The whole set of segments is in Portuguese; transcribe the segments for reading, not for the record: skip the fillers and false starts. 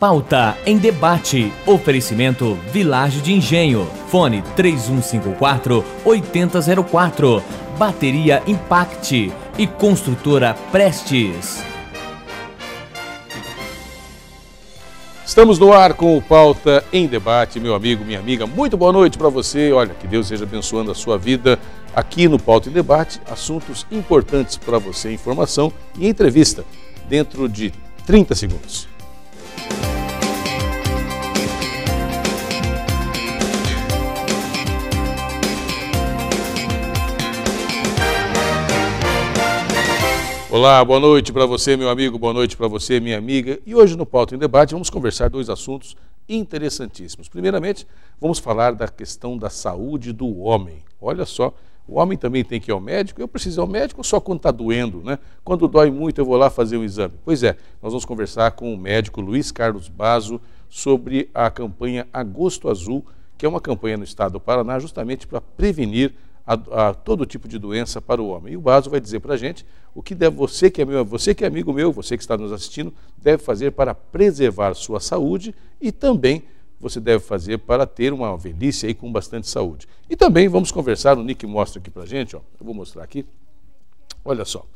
Pauta em Debate. Oferecimento Village de Engenho. Fone 3154-8004. Bateria Impact e Construtora Prestes. Estamos no ar com o Pauta em Debate, meu amigo, minha amiga. Muito boa noite para você. Olha, que Deus esteja abençoando a sua vida aqui no Pauta em Debate. Assuntos importantes para você, informação e entrevista dentro de 30 segundos. Olá, boa noite para você, meu amigo, boa noite para você, minha amiga. E hoje no Pauta em Debate vamos conversar dois assuntos interessantíssimos. Primeiramente, vamos falar da questão da saúde do homem. Olha só, o homem também tem que ir ao médico. Eu preciso ir ao médico só quando está doendo, né? Quando dói muito eu vou lá fazer um exame. Pois é, nós vamos conversar com o médico Luiz Carlos Basso sobre a campanha Agosto Azul, que é uma campanha no estado do Paraná justamente para prevenir a todo tipo de doença para o homem. E o Basso vai dizer para a gente o que deve, você que é amigo meu, você que está nos assistindo, deve fazer para preservar sua saúde e também você deve fazer para ter uma velhice aí com bastante saúde. E também vamos conversar, o Nick mostra aqui para a gente, ó, eu vou mostrar aqui, olha só.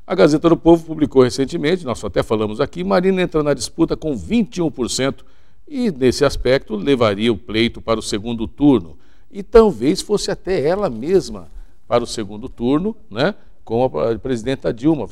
A Gazeta do Povo publicou recentemente, nós até falamos aqui, Marina entra na disputa com 21% e nesse aspecto levaria o pleito para o segundo turno. E talvez fosse até ela mesma para o segundo turno, né, com a presidenta Dilma.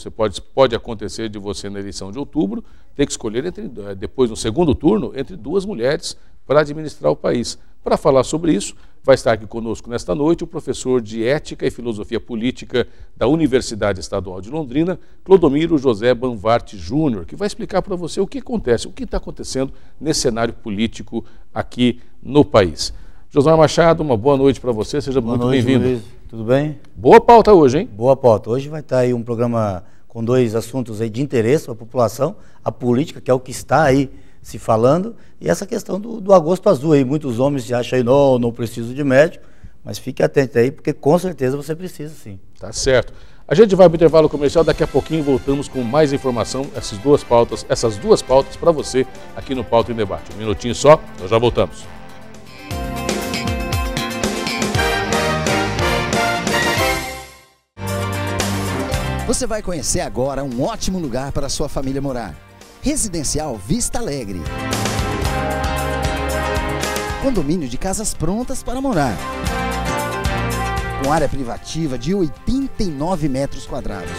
Pode acontecer de você na eleição de outubro ter que escolher depois no segundo turno entre duas mulheres para administrar o país. Para falar sobre isso, vai estar aqui conosco nesta noite o professor de Ética e Filosofia Política da Universidade Estadual de Londrina, Clodomiro José Banvart Júnior, que vai explicar para você o que acontece, o que está acontecendo nesse cenário político aqui no país. Josmar Machado, uma boa noite para você, seja muito bem-vindo. Tudo bem? Boa pauta hoje, hein? Boa pauta. Hoje vai estar aí um programa com dois assuntos aí de interesse para a população, a política, que é o que está aí se falando, e essa questão do Agosto Azul aí. Muitos homens já acham aí, não preciso de médico, mas fique atento aí, porque com certeza você precisa sim. Tá certo. A gente vai para o intervalo comercial, daqui a pouquinho voltamos com mais informação, essas duas pautas para você aqui no Pauta em Debate. Um minutinho só, nós já voltamos. Você vai conhecer agora um ótimo lugar para sua família morar. Residencial Vista Alegre. Condomínio de casas prontas para morar. Com área privativa de 89 metros quadrados.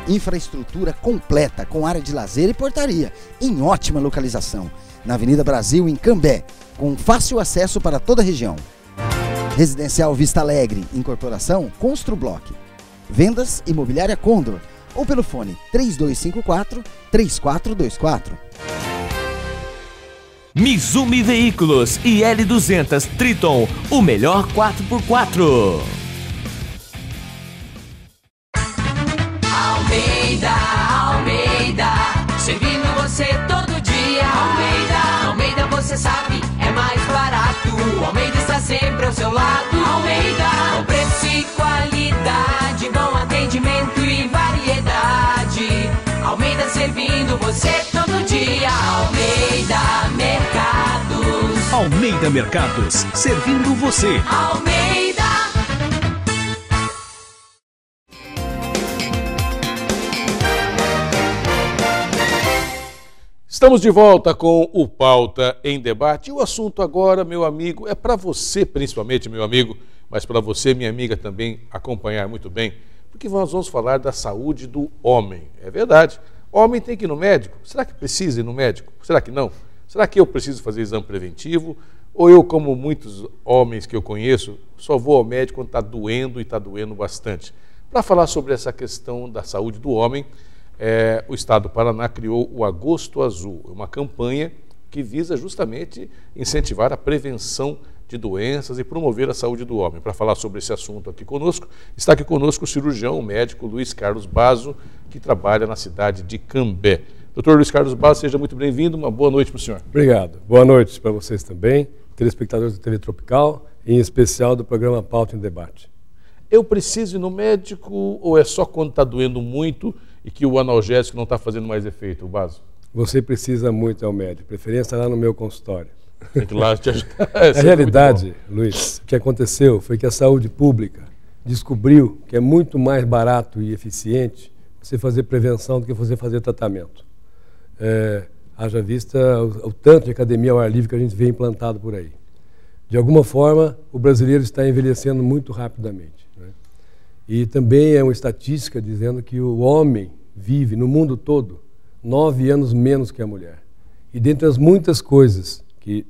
Infraestrutura completa com área de lazer e portaria, em ótima localização. Na Avenida Brasil, em Cambé, com fácil acesso para toda a região. Residencial Vista Alegre, incorporação Construblock. Vendas Imobiliária Condor ou pelo fone 3254-3424. Mizumi Veículos e L200 Triton, o melhor 4x4. Almeida, servindo você todo dia. Almeida, você sabe, é mais barato. Almeida está sempre ao seu lado. Almeida, com preço e qualidade, bom atendimento e variedade. Almeida servindo você todo dia. Almeida Mercados. Almeida Mercados, servindo você. Almeida. Estamos de volta com o Pauta em Debate. E o assunto agora, meu amigo, é para você, principalmente, meu amigo, mas para você, minha amiga, também acompanhar muito bem, porque nós vamos falar da saúde do homem. É verdade. O homem tem que ir no médico? Será que precisa ir no médico? Será que não? Será que eu preciso fazer exame preventivo? Ou eu, como muitos homens que eu conheço, só vou ao médico quando está doendo e está doendo bastante? Para falar sobre essa questão da saúde do homem, o Estado do Paraná criou o Agosto Azul, uma campanha que visa justamente incentivar a prevenção de doenças e promover a saúde do homem. Para falar sobre esse assunto aqui conosco, está aqui conosco o cirurgião, o médico Luiz Carlos Basso, que trabalha na cidade de Cambé. Doutor Luiz Carlos Basso, seja muito bem-vindo, uma boa noite para o senhor. Obrigado. Boa noite para vocês também, telespectadores do TV Tropical, em especial do programa Pauta em Debate. Eu preciso ir no médico ou é só quando está doendo muito e que o analgésico não está fazendo mais efeito, o Baso? Você precisa muito ao médico, preferência lá no meu consultório. Tem que ir lá te ajudar. Na realidade, Luiz, o que aconteceu foi que a saúde pública descobriu que é muito mais barato e eficiente você fazer prevenção do que você fazer tratamento. Haja vista o tanto de academia ao ar livre que a gente vê implantado por aí. De alguma forma, o brasileiro está envelhecendo muito rapidamente, né? E também é uma estatística dizendo que o homem vive no mundo todo 9 anos menos que a mulher. E dentre as muitas coisas que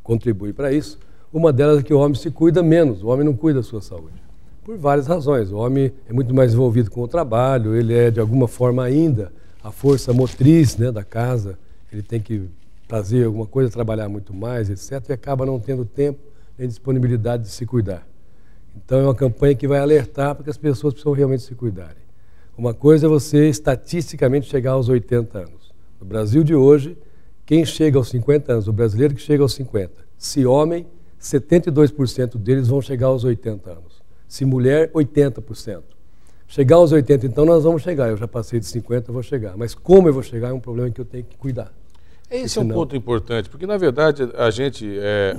contribuem para isso, uma delas é que o homem se cuida menos, o homem não cuida da sua saúde. Por várias razões. O homem é muito mais envolvido com o trabalho, ele é de alguma forma ainda a força motriz, né, da casa, ele tem que fazer alguma coisa, trabalhar muito mais, etc., e acaba não tendo tempo nem disponibilidade de se cuidar. Então é uma campanha que vai alertar para que as pessoas precisam realmente se cuidarem. Uma coisa é você estatisticamente chegar aos 80 anos. No Brasil de hoje, quem chega aos 50 anos, o brasileiro que chega aos 50, se homem, 72% deles vão chegar aos 80 anos. Se mulher, 80%. Chegar aos 80, então nós vamos chegar. Eu já passei de 50, eu vou chegar. Mas como eu vou chegar é um problema que eu tenho que cuidar. Esse é um ponto importante, porque na verdade a gente,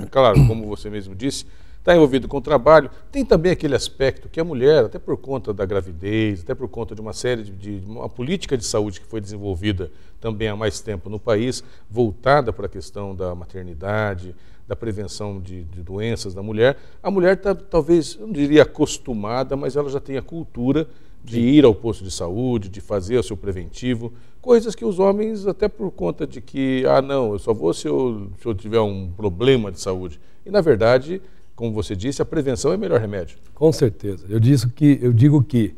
claro, como você mesmo disse, está envolvido com o trabalho. Tem também aquele aspecto que a mulher, até por conta da gravidez, até por conta de uma série de uma política de saúde que foi desenvolvida também há mais tempo no país, voltada para a questão da maternidade, da prevenção de doenças da mulher, a mulher está talvez, eu não diria acostumada, mas ela já tem a cultura de ir ao posto de saúde, de fazer o seu preventivo, coisas que os homens, até por conta de que, não, eu só vou se eu tiver um problema de saúde. E na verdade, como você disse, a prevenção é o melhor remédio. Com certeza. Eu digo que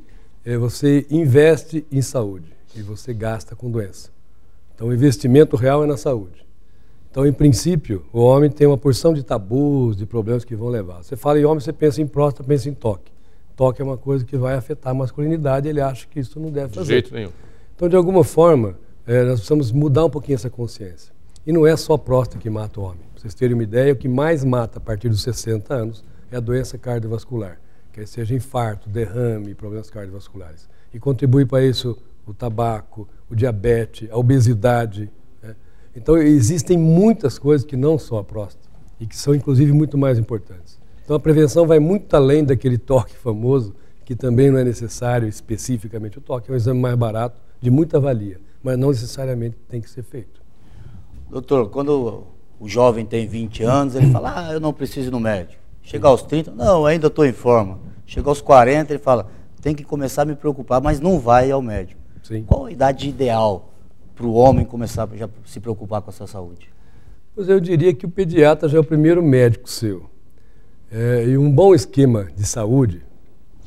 você investe em saúde e você gasta com doença. Então o investimento real é na saúde. Então, em princípio, o homem tem uma porção de tabus, de problemas que vão levar. Você fala em homem, você pensa em próstata, pensa em toque. Toque é uma coisa que vai afetar a masculinidade, ele acha que isso não deve fazer. De jeito nenhum. Então, de alguma forma, nós precisamos mudar um pouquinho essa consciência. E não é só a próstata que mata o homem. Para vocês terem uma ideia, o que mais mata a partir dos 60 anos é a doença cardiovascular, quer seja infarto, derrame, problemas cardiovasculares. E contribui para isso o tabaco, o diabetes, a obesidade. Então, existem muitas coisas que não só a próstata e que são, inclusive, muito mais importantes. Então, a prevenção vai muito além daquele toque famoso, que também não é necessário especificamente o toque, é um exame mais barato, de muita valia, mas não necessariamente tem que ser feito. Doutor, quando o jovem tem 20 anos, ele fala, eu não preciso ir no médico. Chega aos 30, não, ainda estou em forma. Chega aos 40, ele fala, tem que começar a me preocupar, mas não vai ao médico. Sim. Qual a idade ideal para o homem começar a já se preocupar com a sua saúde? Pois eu diria que o pediatra já é o primeiro médico seu. E um bom esquema de saúde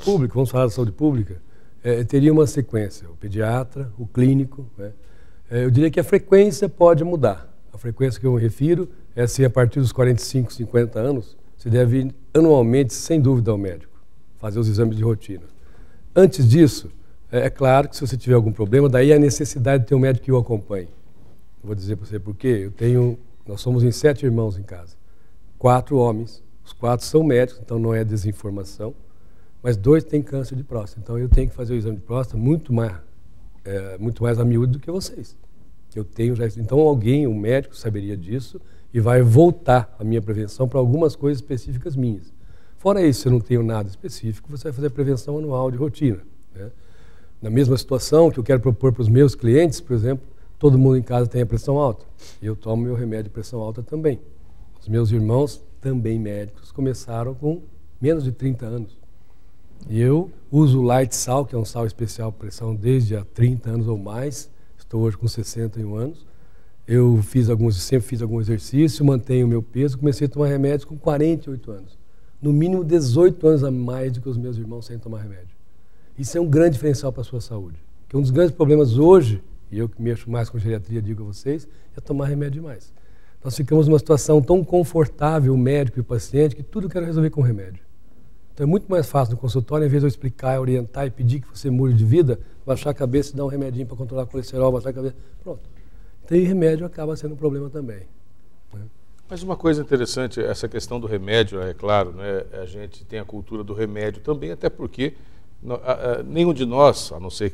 pública, vamos falar da saúde pública, teria uma sequência, o pediatra, o clínico. Eu diria que a frequência pode mudar. A frequência que eu me refiro é se a partir dos 45, 50 anos, você deve ir anualmente, sem dúvida, ao médico, fazer os exames de rotina. Antes disso, é claro que se você tiver algum problema, daí a necessidade de ter um médico que o acompanhe. Eu vou dizer para você por quê. Nós somos em 7 irmãos em casa, 4 homens, os 4 são médicos, então não é desinformação, mas 2 têm câncer de próstata, então eu tenho que fazer o exame de próstata muito mais a miúdo do que vocês. Então um médico saberia disso e vai voltar a minha prevenção para algumas coisas específicas minhas. Fora isso, se eu não tenho nada específico, você vai fazer a prevenção anual de rotina, né? Na mesma situação que eu quero propor para os meus clientes, por exemplo, todo mundo em casa tem a pressão alta. E eu tomo meu remédio de pressão alta também. Os meus irmãos, também médicos, começaram com menos de 30 anos. E eu uso o Light Sal, que é um sal especial para pressão desde há 30 anos ou mais. Estou hoje com 61 anos. Eu sempre fiz algum exercício, mantenho o meu peso, comecei a tomar remédios com 48 anos. No mínimo 18 anos a mais do que os meus irmãos sem tomar remédio. Isso é um grande diferencial para a sua saúde. Porque um dos grandes problemas hoje, e eu que mexo mais com geriatria, digo a vocês, é tomar remédio demais. Nós ficamos numa situação tão confortável, o médico e o paciente, que tudo eu quero resolver com remédio. Então é muito mais fácil no consultório, em vez de eu explicar, orientar e pedir que você mude de vida, baixar a cabeça e dar um remedinho para controlar o colesterol, baixar a cabeça, pronto. Então, e remédio acaba sendo um problema também, né? Mas uma coisa interessante, essa questão do remédio, é claro, né? A gente tem a cultura do remédio também, até porque Nenhum de nós, a não ser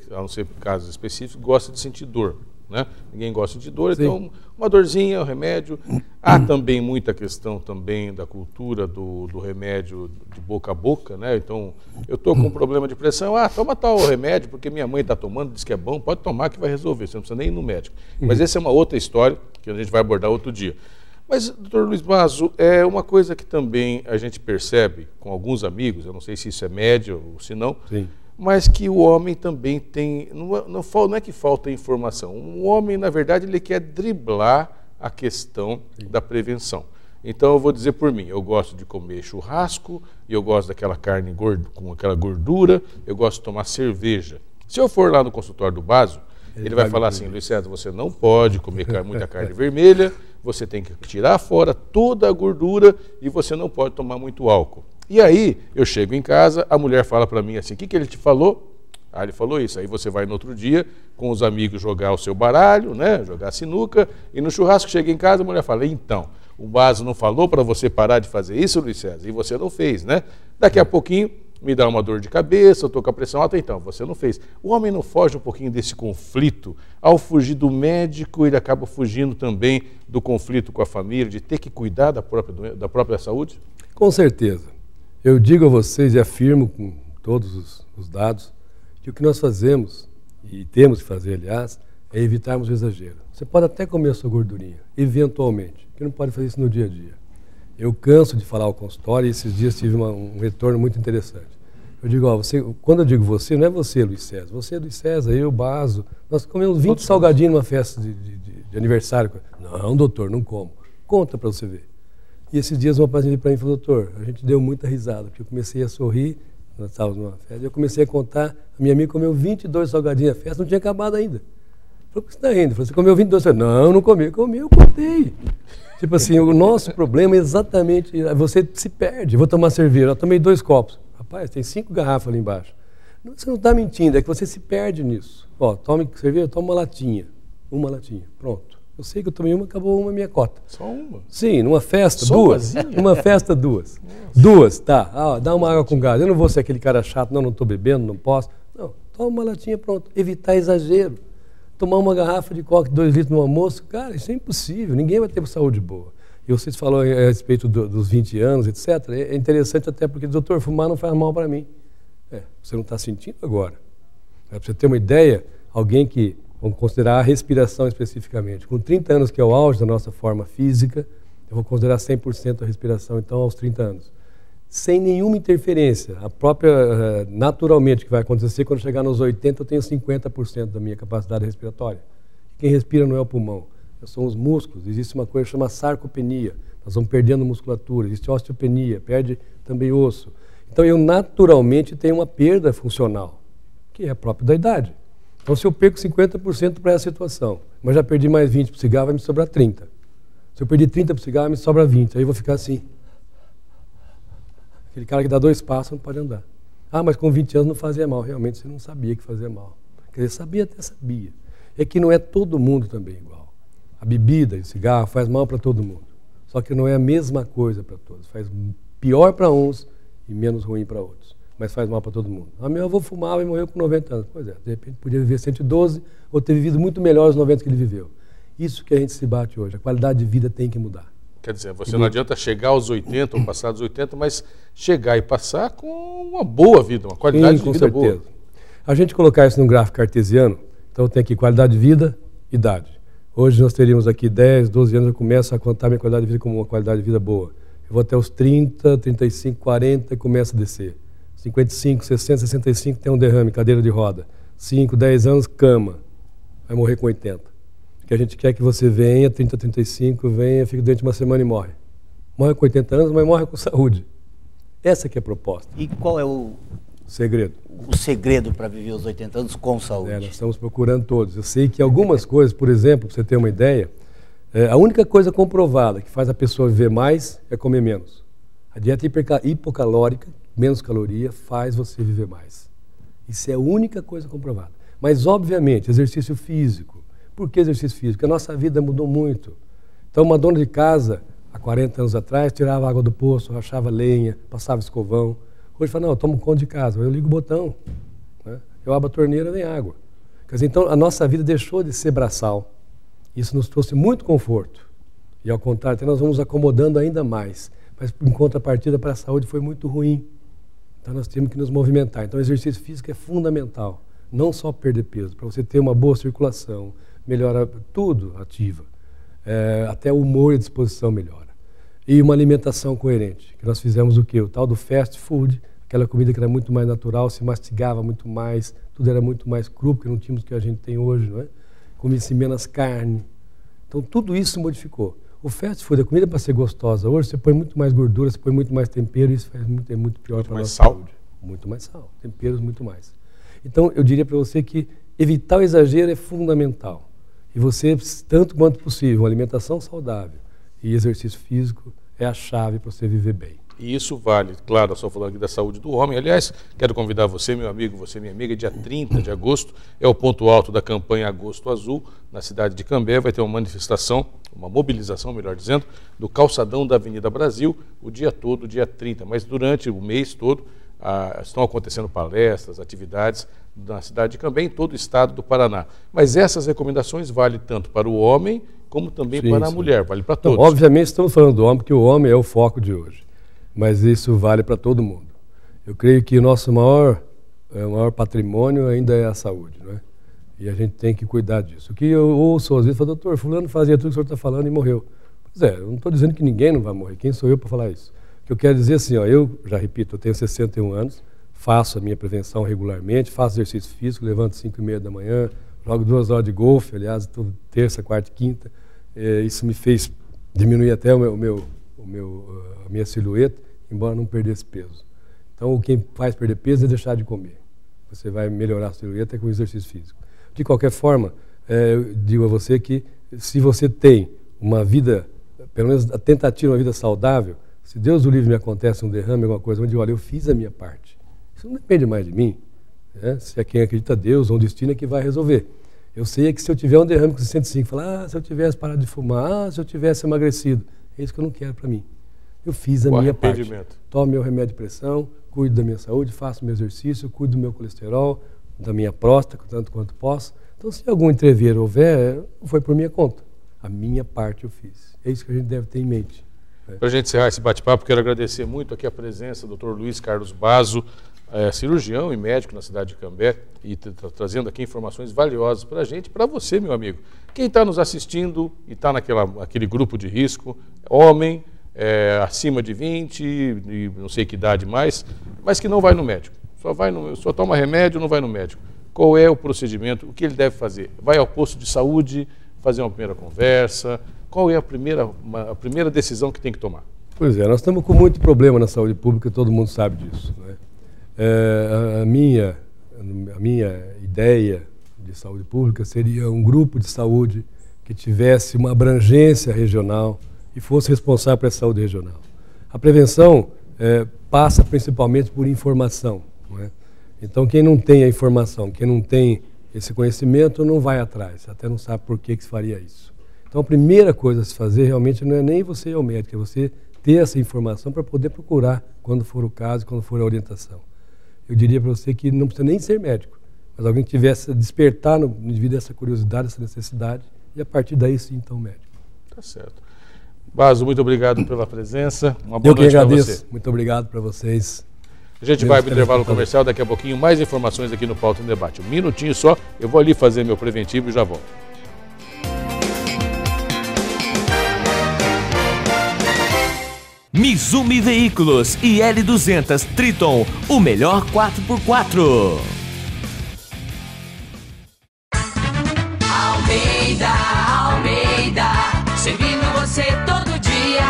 casos específicos, gosta de sentir dor. Né? Ninguém gosta de dor, Sim. então uma dorzinha, um remédio. Há também muita questão também da cultura do remédio de boca a boca, né? Então, eu estou com um problema de pressão, toma tal remédio, porque minha mãe está tomando, diz que é bom, pode tomar que vai resolver, você não precisa nem ir no médico. Mas essa é uma outra história que a gente vai abordar outro dia. Mas, doutor Luiz Mazo, é uma coisa que também a gente percebe com alguns amigos, eu não sei se isso é médio ou se não, Sim. mas que o homem também tem, não é que falta informação, o homem, na verdade, ele quer driblar a questão da prevenção. Então, eu vou dizer por mim, eu gosto de comer churrasco, eu gosto daquela carne com aquela gordura, eu gosto de tomar cerveja. Se eu for lá no consultório do Bazo, ele vai falar assim, Luiz César, você não pode comer muita carne vermelha, você tem que tirar fora toda a gordura e você não pode tomar muito álcool. E aí, eu chego em casa, a mulher fala para mim assim, o que ele te falou? Ele falou isso. Aí você vai no outro dia com os amigos jogar o seu baralho, né? Jogar sinuca, e no churrasco chega em casa, a mulher fala, então, o Bazo não falou para você parar de fazer isso, Luiz César? E você não fez, né? Daqui a pouquinho me dá uma dor de cabeça, eu estou com a pressão alta, então, você não fez. O homem não foge um pouquinho desse conflito? Ao fugir do médico, ele acaba fugindo também do conflito com a família, de ter que cuidar da própria saúde? Com certeza. Eu digo a vocês e afirmo com todos os dados que o que nós fazemos, e temos que fazer, aliás, é evitarmos o exagero. Você pode até comer a sua gordurinha, eventualmente, porque não pode fazer isso no dia a dia. Eu canso de falar ao consultório e esses dias tive um retorno muito interessante. Eu digo, quando eu digo você, não é você, Luiz César. Você, Luiz César, eu, Bazo. Nós comemos 20 salgadinhos numa festa de aniversário. Não, doutor, não como. Conta para você ver. E esses dias uma paciente para mim falou, doutor, a gente deu muita risada, porque eu comecei a sorrir, nós estávamos numa festa, e eu comecei a contar, a minha amiga comeu 22 salgadinhos na festa, não tinha acabado ainda. Falei, por que você está rindo? Falei, você comeu 22? Eu falei, não comi, eu contei. Tipo assim, o nosso problema é exatamente, você se perde, eu vou tomar cerveja, eu tomei 2 copos. Rapaz, tem 5 garrafas ali embaixo. Você não está mentindo, é que você se perde nisso. Tome cerveja, toma uma latinha, pronto. Eu sei que eu tomei uma, acabou uma minha cota. Só uma? Sim, numa festa, só 2. Numa festa, 2. Nossa. 2, tá. Dá uma água com gás. Eu não vou ser aquele cara chato, não estou bebendo, não posso. Não, toma uma latinha, pronto. Evitar exagero. Tomar uma garrafa de coca, 2 litros no almoço, cara, isso é impossível. Ninguém vai ter saúde boa. E vocês falaram a respeito dos 20 anos, etc. É interessante até porque, doutor, fumar não faz mal para mim. Você não está sentindo agora. Para você ter uma ideia, alguém que... Vamos considerar a respiração especificamente. Com 30 anos, que é o auge da nossa forma física, eu vou considerar 100% a respiração, então, aos 30 anos. Sem nenhuma interferência. A própria, naturalmente, que vai acontecer, quando chegar nos 80, eu tenho 50% da minha capacidade respiratória. Quem respira não é o pulmão, são os músculos. Existe uma coisa que chama sarcopenia. Nós vamos perdendo musculatura. Existe osteopenia, perde também osso. Então, eu naturalmente tenho uma perda funcional, que é própria da idade. Então, se eu perco 50% para essa situação, mas já perdi mais 20 para o cigarro, vai me sobrar 30. Se eu perdi 30 para o cigarro, me sobra 20. Aí eu vou ficar assim. Aquele cara que dá 2 passos não pode andar. Mas com 20 anos não fazia mal. Realmente, você não sabia que fazia mal. Quer dizer, sabia até sabia. É que não é todo mundo também igual. A bebida e o cigarro faz mal para todo mundo. Só que não é a mesma coisa para todos. Faz pior para uns e menos ruim para outros. Mas faz mal para todo mundo. Meu avô fumava e morreu com 90 anos. Pois é, de repente podia viver 112 ou ter vivido muito melhor os 90 que ele viveu. Isso que a gente se bate hoje. A qualidade de vida tem que mudar. Quer dizer, você não adianta chegar aos 80 ou passar dos 80, mas chegar e passar com uma boa vida, uma qualidade de vida boa. A gente colocar isso num gráfico cartesiano, então tem aqui qualidade de vida, idade. Hoje nós teríamos aqui 10, 12 anos, eu começo a contar minha qualidade de vida como uma qualidade de vida boa. Eu vou até os 30, 35, 40 e começa a descer. 55, 60, 65 tem um derrame, cadeira de roda. 5, 10 anos, cama. Vai morrer com 80. Que a gente quer que você venha, 30, 35, venha, fique doente uma semana e morre. Morre com 80 anos, mas morre com saúde. Essa que é a proposta. E qual é o segredo? O segredo para viver os 80 anos com saúde? Nós estamos procurando todos. Eu sei que algumas coisas, por exemplo, para você ter uma ideia, a única coisa comprovada que faz a pessoa viver mais é comer menos. A dieta hipocalórica, menos caloria, faz você viver mais. Isso é a única coisa comprovada. Mas, obviamente, exercício físico. Por que exercício físico? Porque a nossa vida mudou muito. Então, uma dona de casa, há 40 anos atrás, tirava água do poço, rachava lenha, passava escovão. Hoje fala, não, eu tomo conta de casa, eu ligo o botão, né? Eu abro a torneira, vem água. Quer dizer, então a nossa vida deixou de ser braçal. Isso nos trouxe muito conforto. E ao contrário, até nós vamos acomodando ainda mais. Mas em contrapartida para a saúde foi muito ruim. Então nós temos que nos movimentar. Então o exercício físico é fundamental. Não só perder peso, para você ter uma boa circulação, melhora tudo, ativa. Até o humor e a disposição melhora. E uma alimentação coerente. Que nós fizemos o quê? O tal do fast food, aquela comida que era muito mais natural, se mastigava muito mais, tudo era muito mais cru, porque não tínhamos o que a gente tem hoje, não é? Comia-se menos carne. Então tudo isso modificou. O fast food, a comida para ser gostosa hoje, você põe muito mais gordura, você põe muito mais tempero, e isso é muito pior para a nossa saúde. Muito mais sal, temperos muito mais. Então eu diria para você que evitar o exagero é fundamental. E você, tanto quanto possível, uma alimentação saudável e exercício físico é a chave para você viver bem. E isso vale, claro, só falando aqui da saúde do homem. Aliás, quero convidar você, meu amigo, você, minha amiga, dia 30 de agosto, é o ponto alto da campanha Agosto Azul, na cidade de Cambé. Vai ter uma manifestação, uma mobilização, melhor dizendo, do calçadão da Avenida Brasil, o dia todo, dia 30. Mas durante o mês todo, estão acontecendo palestras, atividades na cidade de Cambé, em todo o estado do Paraná. Mas essas recomendações valem tanto para o homem, como também para a mulher, vale para todos. Então, obviamente estamos falando do homem, porque o homem é o foco de hoje. Mas isso vale para todo mundo. Eu creio que o nosso maior patrimônio ainda é a saúde, não é? E a gente tem que cuidar disso. O que eu ouço às vezes, falo, doutor, fulano fazia tudo que o senhor está falando e morreu. Pois é, eu não estou dizendo que ninguém não vai morrer. Quem sou eu para falar isso? O que eu quero dizer assim, ó, eu já repito, eu tenho 61 anos, faço a minha prevenção regularmente, faço exercício físico, levanto 5h30 da manhã, jogo 2 horas de golfe, aliás, toda terça, quarta e quinta. Isso me fez diminuir até a minha silhueta, embora não perdesse peso. Então, quem faz perder peso é deixar de comer. Você vai melhorar a silhueta com o exercício físico. De qualquer forma, eu digo a você que se você tem uma vida, pelo menos a tentativa de uma vida saudável, se Deus o livre me acontece um derrame, alguma coisa, eu digo, olha, eu fiz a minha parte. Isso não depende mais de mim. Né? Se é quem acredita Deus ou um destino é que vai resolver. Eu sei que se eu tiver um derrame com 65, falar, se eu tivesse parado de fumar, se eu tivesse emagrecido, é isso que eu não quero para mim. Eu fiz a minha parte. Tomo meu remédio de pressão, cuido da minha saúde, faço meu exercício, cuido do meu colesterol, da minha próstata, tanto quanto posso. Então, se algum entrever houver, não foi por minha conta. A minha parte eu fiz. É isso que a gente deve ter em mente. Né? Para a gente encerrar esse bate-papo, quero agradecer muito aqui a presença do Dr. Luiz Carlos Basso, cirurgião e médico na cidade de Cambé, e trazendo aqui informações valiosas para a gente, para você, meu amigo. Quem está nos assistindo e está naquele grupo de risco, homem, acima de 20, e não sei que idade mais, mas que não vai no médico. Só toma remédio, não vai no médico. Qual é o procedimento? O que ele deve fazer? Vai ao posto de saúde, fazer uma primeira conversa? Qual é a primeira decisão que tem que tomar? Pois é, nós estamos com muito problema na saúde pública, todo mundo sabe disso. Né? A minha ideia de saúde pública seria um grupo de saúde que tivesse uma abrangência regional e fosse responsável pela saúde regional. A prevenção passa principalmente por informação. Não é? Então, quem não tem a informação, quem não tem esse conhecimento, não vai atrás, até não sabe por que se faria isso. Então, a primeira coisa a se fazer realmente não é nem você ir ao médico, é você ter essa informação para poder procurar quando for o caso, quando for a orientação. Eu diria para você que não precisa nem ser médico, mas alguém que tivesse despertar no indivíduo essa curiosidade, essa necessidade, e a partir daí sim, então, médico. Tá certo. Basso, muito obrigado pela presença. Uma boa noite para você. Muito obrigado para vocês. A gente vai para o intervalo comercial, daqui a pouquinho mais informações aqui no Pauta em Debate. Um minutinho só, eu vou ali fazer meu preventivo e já volto. Mizumi Veículos e L200 Triton, o melhor 4x4. Almeida, servindo você todo dia.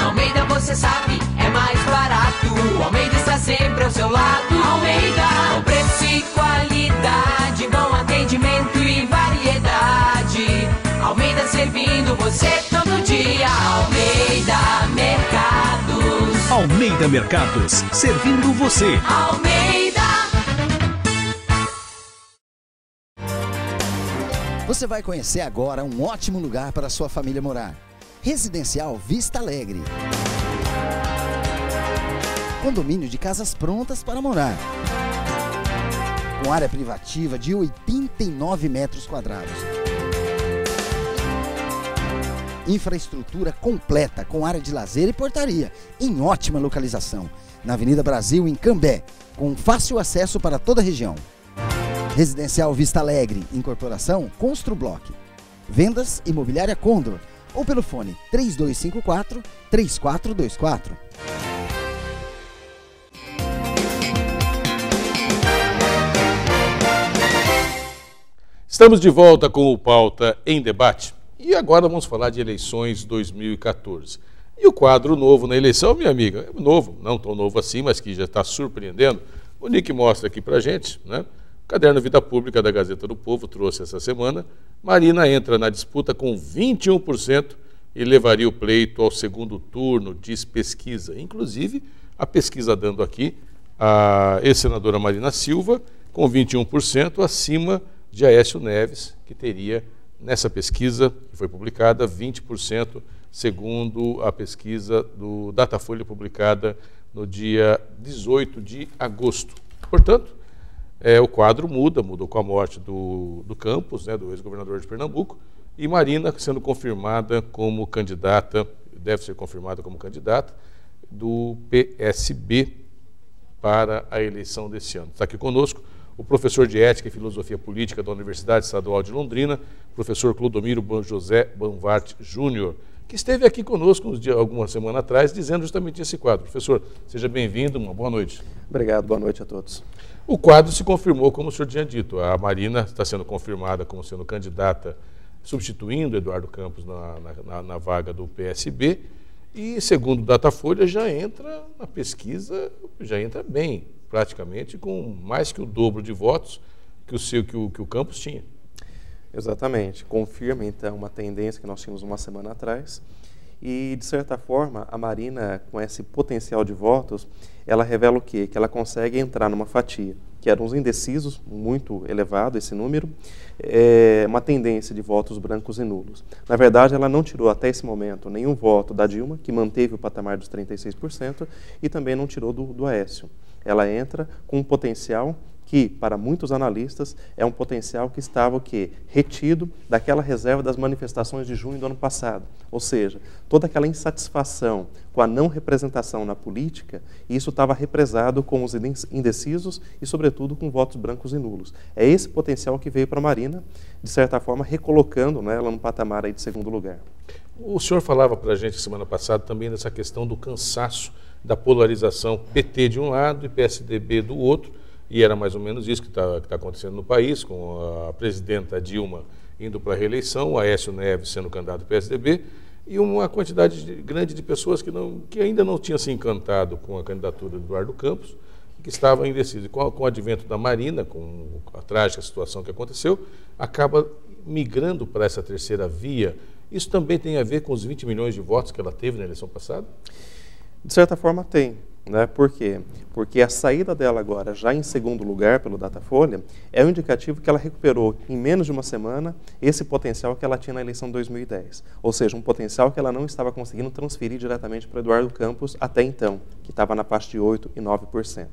Almeida, você sabe, é mais barato. Almeida está sempre ao seu lado. Almeida, com preço e qualidade, bom atendimento e variedade. Almeida servindo você todo dia. Almeida Mercados. Almeida Mercados, servindo você. Almeida. Você vai conhecer agora um ótimo lugar para sua família morar. Residencial Vista Alegre. condomínio de casas prontas para morar, com área privativa de 89 metros quadrados. Infraestrutura completa, com área de lazer e portaria, em ótima localização, na Avenida Brasil, em Cambé, com fácil acesso para toda a região. Residencial Vista Alegre, incorporação Construblock. Vendas Imobiliária Condor, ou pelo fone 3254-3424. Estamos de volta com o Pauta em Debate. E agora vamos falar de eleições 2014. E o quadro novo na eleição, minha amiga, é novo, não tão novo assim, mas que já está surpreendendo. O Nick mostra aqui pra gente, né? O Caderno Vida Pública da Gazeta do Povo trouxe essa semana. Marina entra na disputa com 21% e levaria o pleito ao segundo turno, diz pesquisa. Inclusive, a pesquisa dando aqui a ex-senadora Marina Silva com 21% acima de Aécio Neves, que teria, nessa pesquisa que foi publicada, 20%, segundo a pesquisa do Datafolha publicada no dia 18 de agosto. Portanto, o quadro mudou com a morte do Campos, né, do ex-governador de Pernambuco, e Marina sendo confirmada como candidata, deve ser confirmada como candidata, do PSB para a eleição desse ano. Está aqui conosco o professor de Ética e Filosofia Política da Universidade Estadual de Londrina, professor Clodomiro José Banvart Júnior, que esteve aqui conosco alguma semana atrás, dizendo justamente esse quadro. Professor, seja bem-vindo, uma boa noite. Obrigado, boa noite a todos. O quadro se confirmou, como o senhor tinha dito. A Marina está sendo confirmada como sendo candidata, substituindo Eduardo Campos na vaga do PSB, e, segundo o Datafolha, já entra na pesquisa, já entra bem, praticamente com mais que o dobro de votos que o Campos tinha. Exatamente. Confirma, então, uma tendência que nós tínhamos uma semana atrás. E, de certa forma, a Marina, com esse potencial de votos, ela revela o quê? Que ela consegue entrar numa fatia, que eram os indecisos, muito elevado esse número, uma tendência de votos brancos e nulos. Na verdade, ela não tirou até esse momento nenhum voto da Dilma, que manteve o patamar dos 36%, e também não tirou do Aécio. Ela entra com um potencial que, para muitos analistas, é um potencial que estava o quê? Retido daquela reserva das manifestações de junho do ano passado. Ou seja, toda aquela insatisfação com a não representação na política, isso estava represado com os indecisos e, sobretudo, com votos brancos e nulos. É esse potencial que veio para a Marina, de certa forma, recolocando, né, ela no patamar aí de segundo lugar. O senhor falava para a gente semana passada também dessa questão do cansaço da polarização PT de um lado e PSDB do outro, e era mais ou menos isso que está acontecendo no país, com a presidenta Dilma indo para a reeleição, o Aécio Neves sendo candidato do PSDB, e uma quantidade grande de pessoas que ainda não tinham se encantado com a candidatura do Eduardo Campos, que estavam indecisos. Com o advento da Marina, com a trágica situação que aconteceu, acaba migrando para essa terceira via. Isso também tem a ver com os 20 milhões de votos que ela teve na eleição passada? De certa forma tem, né? Por quê? Porque a saída dela agora, já em segundo lugar pelo Datafolha, é um indicativo que ela recuperou em menos de uma semana esse potencial que ela tinha na eleição de 2010. Ou seja, um potencial que ela não estava conseguindo transferir diretamente para Eduardo Campos até então, que estava na faixa de 8% e 9%.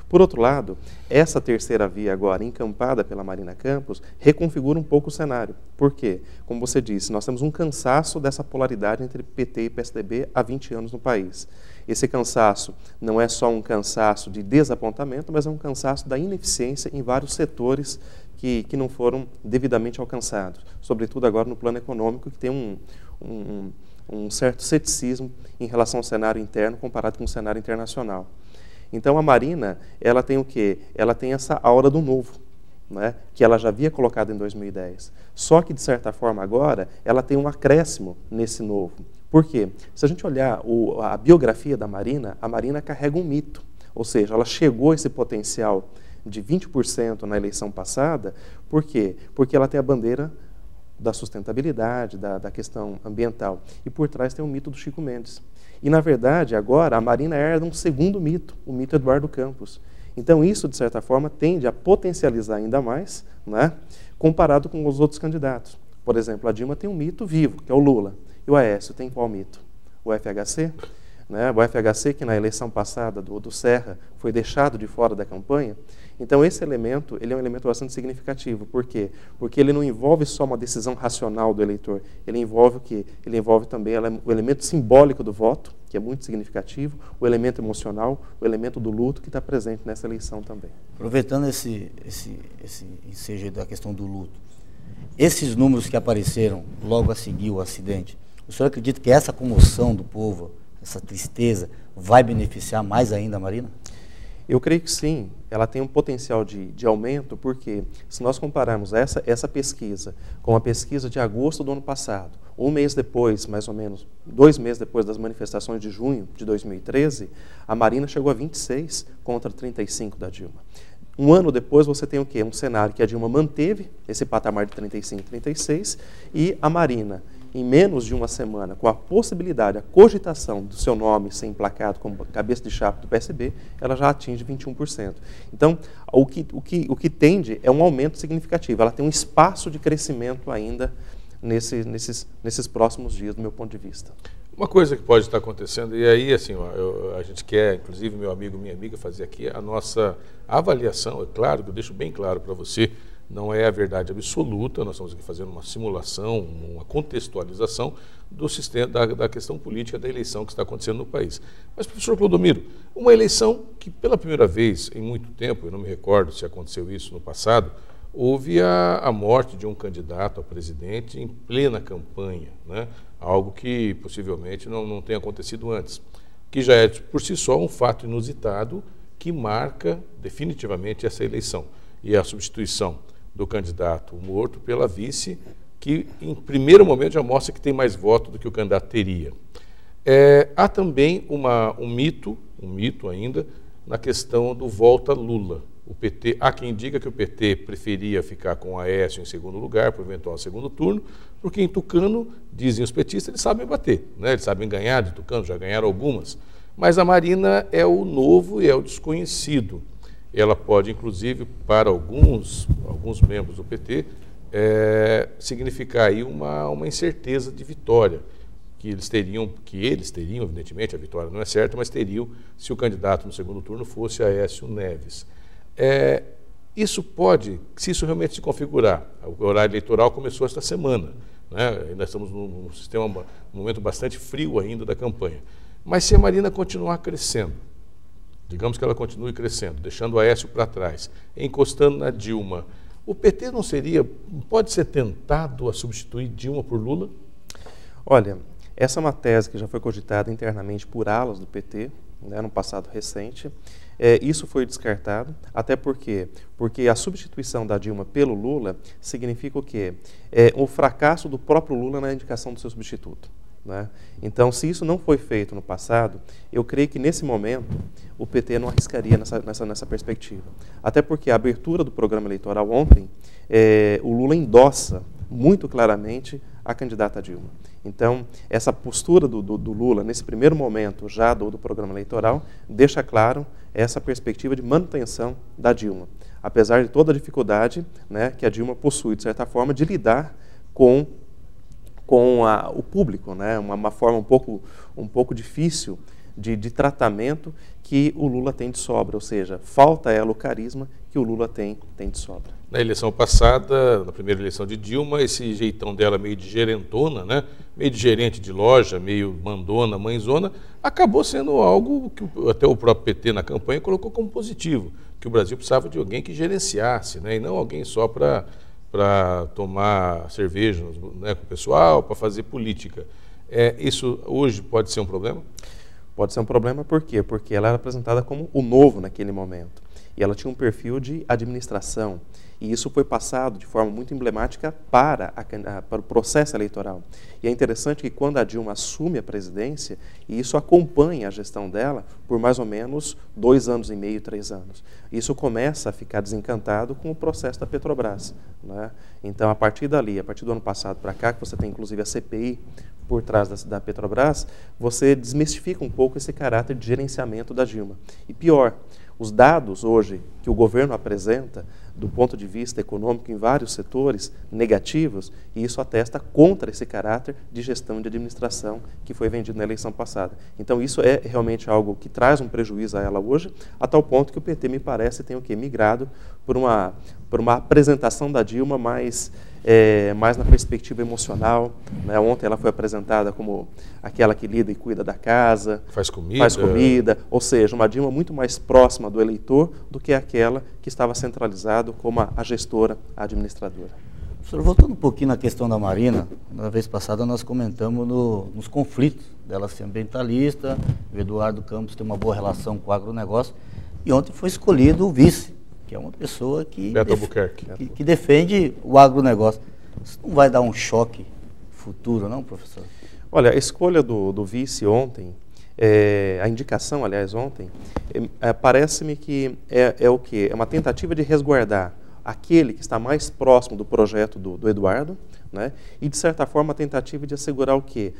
Por outro lado, essa terceira via agora, encampada pela Marina Campos, reconfigura um pouco o cenário. Por quê? Como você disse, nós temos um cansaço dessa polaridade entre PT e PSDB há 20 anos no país. Esse cansaço não é só um cansaço de desapontamento, mas é um cansaço da ineficiência em vários setores que não foram devidamente alcançados. Sobretudo agora no plano econômico, que tem um certo ceticismo em relação ao cenário interno comparado com o cenário internacional. Então, a Marina, ela tem o quê? Ela tem essa aura do novo, né? Que ela já havia colocado em 2010. Só que, de certa forma, agora, ela tem um acréscimo nesse novo. Por quê? Se a gente olhar a biografia da Marina, a Marina carrega um mito. Ou seja, ela chegou a esse potencial de 20% na eleição passada. Por quê? Porque ela tem a bandeira da sustentabilidade, da questão ambiental. E por trás tem o mito do Chico Mendes. E, na verdade, agora, a Marina herda um segundo mito, o mito Eduardo Campos. Então, isso, de certa forma, tende a potencializar ainda mais, né, comparado com os outros candidatos. Por exemplo, a Dilma tem um mito vivo, que é o Lula. E o Aécio tem qual mito? O FHC? né? O FHC, que na eleição passada do Serra foi deixado de fora da campanha. Então, esse elemento, ele é um elemento bastante significativo. Por quê? Porque ele não envolve só uma decisão racional do eleitor, ele envolve o quê? Ele envolve também o elemento simbólico do voto, que é muito significativo, o elemento emocional, o elemento do luto que está presente nessa eleição também. Aproveitando esse ensejo da questão do luto, esses números que apareceram logo a seguir o acidente, o senhor acredita que essa comoção do povo, essa tristeza, vai beneficiar mais ainda a Marina? Eu creio que sim, ela tem um potencial de aumento, porque se nós compararmos essa pesquisa com a pesquisa de agosto do ano passado, um mês depois, mais ou menos, 2 meses depois das manifestações de junho de 2013, a Marina chegou a 26 contra 35 da Dilma. Um ano depois você tem o quê? Um cenário que a Dilma manteve esse patamar de 35, 36 e a Marina, em menos de uma semana, com a possibilidade, a cogitação do seu nome ser emplacado como cabeça de chapa do PSB, ela já atinge 21%. Então, o que tende é um aumento significativo. Ela tem um espaço de crescimento ainda nesses próximos dias, do meu ponto de vista. Uma coisa que pode estar acontecendo, e aí assim, a gente quer, inclusive meu amigo, minha amiga, fazer aqui a nossa avaliação, é claro, que eu deixo bem claro para você, não é a verdade absoluta, nós estamos aqui fazendo uma simulação, uma contextualização do sistema, da questão política da eleição que está acontecendo no país. Mas, professor Clodomiro, uma eleição que pela primeira vez em muito tempo, eu não me recordo se aconteceu isso no passado, houve a morte de um candidato a presidente em plena campanha, né? Algo que possivelmente não tenha acontecido antes, que já é por si só um fato inusitado que marca definitivamente essa eleição e a substituição do candidato morto pela vice, que em primeiro momento já mostra que tem mais voto do que o candidato teria. Há também um mito ainda, na questão do volta Lula. O PT, há quem diga que o PT preferia ficar com o Aécio em segundo lugar, para o eventual segundo turno, porque em Tucano, dizem os petistas, eles sabem bater, né? Eles sabem ganhar de Tucano, já ganharam algumas. Mas a Marina é o novo e é o desconhecido. Ela pode, inclusive, para alguns membros do PT, significar aí uma incerteza de vitória, que eles teriam, evidentemente, a vitória não é certa, mas teriam se o candidato no segundo turno fosse Aécio Neves. Se isso realmente se configurar, o horário eleitoral começou esta semana, né? Ainda estamos num momento bastante frio ainda da campanha. Mas se a Marina continuar crescendo, digamos que ela continue crescendo, deixando o Aécio para trás, encostando na Dilma, o PT pode ser tentado a substituir Dilma por Lula? Olha, essa é uma tese que já foi cogitada internamente por alas do PT, né, no passado recente. Isso foi descartado, até porque a substituição da Dilma pelo Lula significa o quê? O fracasso do próprio Lula na indicação do seu substituto, né? Então, se isso não foi feito no passado, eu creio que nesse momento o PT não arriscaria nessa perspectiva. Até porque a abertura do programa eleitoral ontem, o Lula endossa muito claramente a candidata Dilma. Então, essa postura do Lula, nesse primeiro momento já do programa eleitoral, deixa claro essa perspectiva de manutenção da Dilma, apesar de toda a dificuldade, né, que a Dilma possui, de certa forma, de lidar com o público, né, uma forma um pouco difícil de tratamento que o Lula tem de sobra, ou seja, falta ela o carisma que o Lula tem de sobra. Na eleição passada, na primeira eleição de Dilma, esse jeitão dela meio de gerentona, né? Meio de gerente de loja, meio mandona, mãezona, acabou sendo algo que até o próprio PT na campanha colocou como positivo, que o Brasil precisava de alguém que gerenciasse, né? E não alguém só para tomar cerveja, né, com o pessoal, para fazer política. Isso hoje pode ser um problema? Pode ser um problema por quê? Porque ela era apresentada como o novo naquele momento. E ela tinha um perfil de administração. E isso foi passado de forma muito emblemática para o processo eleitoral. E é interessante que quando a Dilma assume a presidência, e isso acompanha a gestão dela por mais ou menos 2 anos e meio, 3 anos. Isso começa a ficar desencantado com o processo da Petrobras, né? Então, a partir dali, a partir do ano passado para cá, que você tem inclusive a CPI por trás da Petrobras, você desmistifica um pouco esse caráter de gerenciamento da Dilma. E pior, os dados hoje que o governo apresenta do ponto de vista econômico em vários setores negativos, e isso atesta contra esse caráter de gestão e de administração que foi vendido na eleição passada. Então isso é realmente algo que traz um prejuízo a ela hoje, a tal ponto que o PT, me parece, tem o quê? Migrado por uma apresentação da Dilma mais na perspectiva emocional, né? Ontem ela foi apresentada como aquela que lida e cuida da casa, faz comida, ou seja, uma Dilma muito mais próxima do eleitor do que aquela que estava centralizado como a gestora, a administradora. Professor, voltando um pouquinho na questão da Marina, na vez passada nós comentamos nos conflitos dela ser ambientalista, o Eduardo Campos tem uma boa relação com o agronegócio, e ontem foi escolhido o vice, que é uma pessoa que defende o agronegócio. Isso não vai dar um choque futuro, não, professor? Olha, a escolha do vice ontem, a indicação, aliás, ontem, parece-me que é o quê? É uma tentativa de resguardar aquele que está mais próximo do projeto do Eduardo, né? E, de certa forma, a tentativa de assegurar o quê?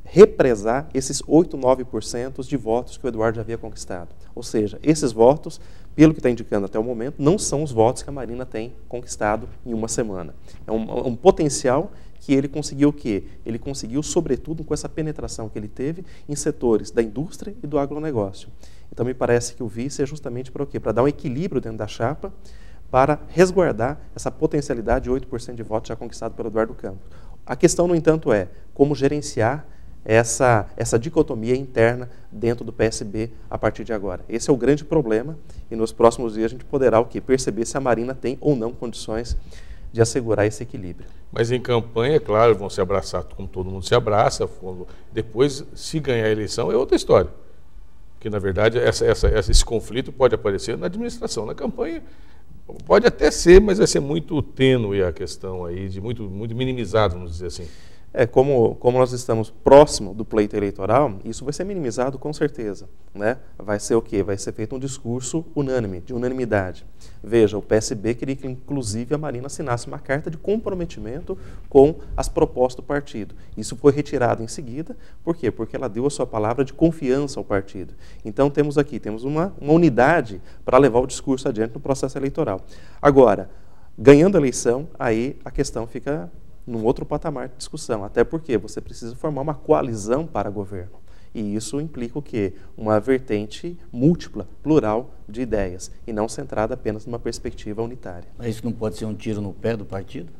Represar esses 8, 9% de votos que o Eduardo já havia conquistado. Ou seja, esses votos, pelo que está indicando até o momento, não são os votos que a Marina tem conquistado em uma semana. É um potencial que ele conseguiu o quê? Ele conseguiu, sobretudo, com essa penetração que ele teve em setores da indústria e do agronegócio. Então, me parece que o vice é justamente para o quê? Para dar um equilíbrio dentro da chapa, para resguardar essa potencialidade de 8% de votos já conquistado pelo Eduardo Campos. A questão, no entanto, é como gerenciar essa dicotomia interna dentro do PSB a partir de agora. Esse é o grande problema, e nos próximos dias a gente poderá o quê? Perceber se a Marina tem ou não condições de assegurar esse equilíbrio. Mas em campanha, claro, vão se abraçar como todo mundo se abraça, depois, se ganhar a eleição, é outra história. Porque, na verdade, esse conflito pode aparecer na administração. Na campanha pode até ser, mas vai ser muito tênue a questão aí, muito minimizado, vamos dizer assim. Como nós estamos próximo do pleito eleitoral, isso vai ser minimizado com certeza, né? Vai ser o quê? Vai ser feito um discurso unânime, de unanimidade. Veja, o PSB queria que, inclusive, a Marina assinasse uma carta de comprometimento com as propostas do partido. Isso foi retirado em seguida. Por quê? Porque ela deu a sua palavra de confiança ao partido. Então, temos uma unidade para levar o discurso adiante no processo eleitoral. Agora, ganhando a eleição, aí a questão fica num outro patamar de discussão, até porque você precisa formar uma coalizão para governo. E isso implica o quê? Uma vertente múltipla, plural de ideias, e não centrada apenas numa perspectiva unitária. Mas isso não pode ser um tiro no pé do partido?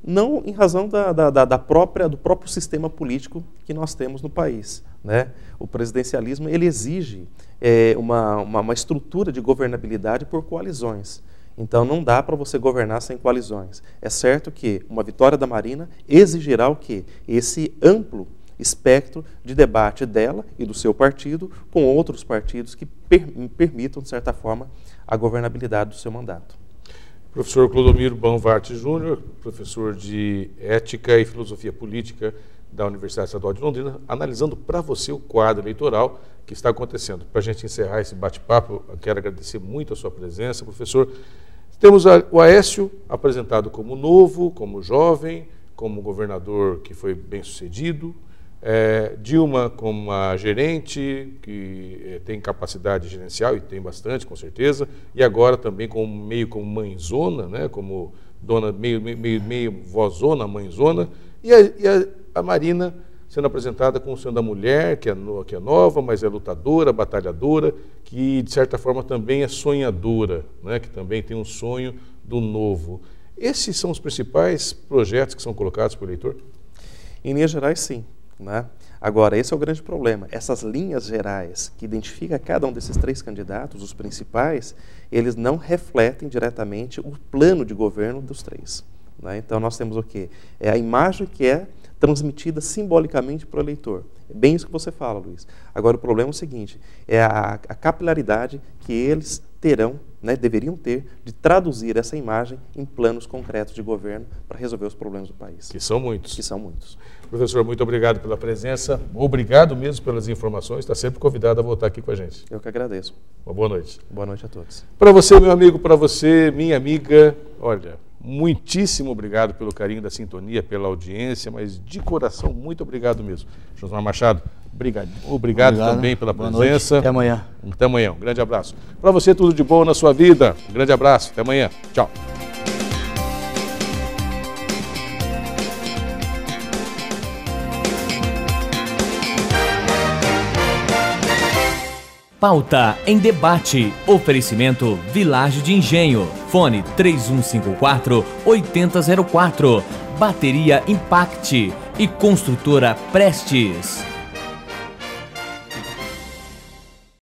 Não, em razão do próprio sistema político que nós temos no país, né? O presidencialismo, ele exige uma estrutura de governabilidade por coalizões. Então, não dá para você governar sem coalizões. É certo que uma vitória da Marina exigirá o quê? Esse amplo espectro de debate dela e do seu partido com outros partidos que permitam, de certa forma, a governabilidade do seu mandato. Professor Clodomiro Banvart Júnior, professor de Ética e Filosofia Política da Universidade Estadual de Londrina, analisando para você o quadro eleitoral que está acontecendo. Para a gente encerrar esse bate-papo, eu quero agradecer muito a sua presença, professor. Temos o Aécio apresentado como novo, como jovem, como governador que foi bem-sucedido, Dilma como uma gerente que tem capacidade gerencial, e tem bastante, com certeza, e agora também meio como mãezona, né, como dona, meio vozona, mãezona, e a Marina sendo apresentada como sendo a mulher, que é nova, mas é lutadora, batalhadora, que de certa forma também é sonhadora, né? Que também tem um sonho do novo. Esses são os principais projetos que são colocados para o eleitor? Em linhas gerais, sim, né? Agora, esse é o grande problema. Essas linhas gerais que identificam cada um desses três candidatos, os principais, eles não refletem diretamente o plano de governo dos três, né? Então, nós temos o quê? É a imagem que é transmitida simbolicamente para o eleitor. É bem isso que você fala, Luiz. Agora, o problema é o seguinte, é a capilaridade que eles terão, né, deveriam ter, de traduzir essa imagem em planos concretos de governo para resolver os problemas do país. Que são muitos. Que são muitos. Professor, muito obrigado pela presença. Obrigado mesmo pelas informações. Está sempre convidado a voltar aqui com a gente. Eu que agradeço. Uma boa noite. Boa noite a todos. Para você, meu amigo, para você, minha amiga, olha, muitíssimo obrigado pelo carinho da sintonia, pela audiência, mas de coração, muito obrigado mesmo. Josmar Machado, Obrigado também pela presença. Até amanhã. Até amanhã. Um grande abraço. Para você, tudo de bom na sua vida. Um grande abraço. Até amanhã. Tchau. Pauta em debate. Oferecimento Vilagem de Engenho. Fone 3154-8004. Bateria Impact e Construtora Prestes.